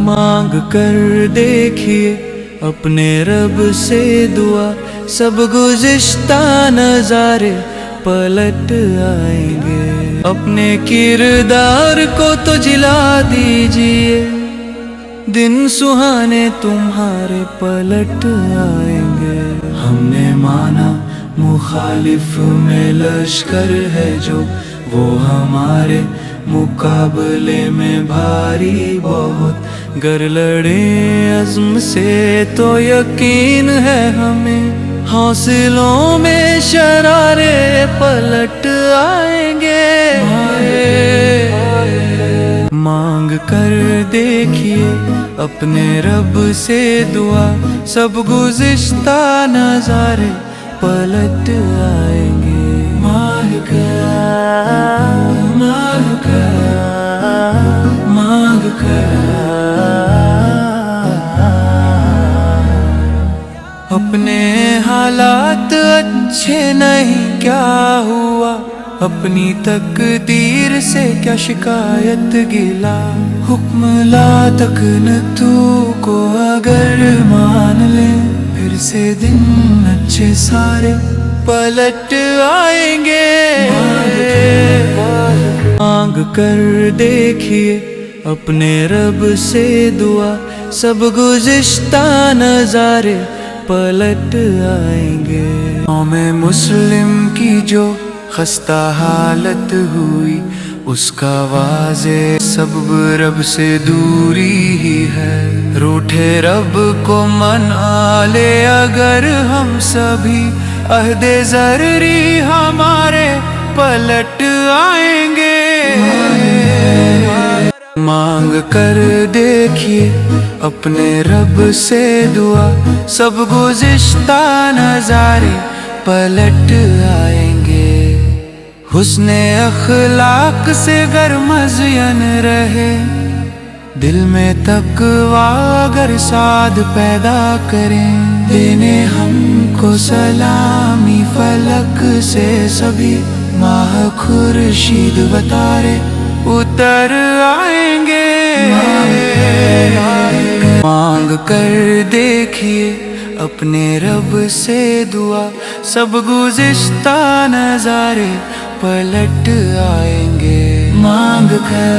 مانگ کر دیکھیے اپنے رب سے دعا، سب گزشتہ نظارے پلٹ آئیں گے۔ اپنے کردار کو تو جلا دیجئے، دن سہانے تمہارے پلٹ آئیں گے۔ ہم نے مانا مخالف میں لشکر ہے جو، وہ ہمارے مقابلے میں بھاری بہت، گر لڑے عزم سے تو یقین ہے ہمیں، حوصلوں میں شرارے پلٹ آئیں گے۔ مانگ کر دیکھیے اپنے رب سے دعا، سب گزشتہ نظارے پلٹ آئیں گے۔ مانگ کر اپنے حالات اچھے نہیں کیا ہوا، اپنی تقدیر سے کیا شکایت گلا، حکم لا تک نہ تو کو اگر مان لے، پھر سے دن اچھے سارے پلٹ آئیں گے۔ مانگ کر دیکھیے اپنے رب سے دعا، سب گزشتہ نظارے پلٹ آئیں گے۔ قوم مسلم کی جو خستہ حالت ہوئی، اس کا واضح سبب رب سے دوری ہی ہے۔ روٹھے رب کو منا لے اگر ہم سبھی، عہد ضروری ہمارے پلٹ آئیں گے۔ مانگ کر دیکھیے اپنے رب سے دعا، سب گزشتہ نظارے پلٹ آئیں گے۔ حسن اخلاق سے گر مزین رہے، دل میں تقویٰ اگر سعد پیدا کریں، دینے ہم کو سلامی فلک سے سبھی، ماہ خورشید ستارے اتر آئیں گے۔ مانگ کر دیکھیے اپنے رب سے دعا، سب گزشتہ نظارے پلٹ آئیں گے۔ مانگ کر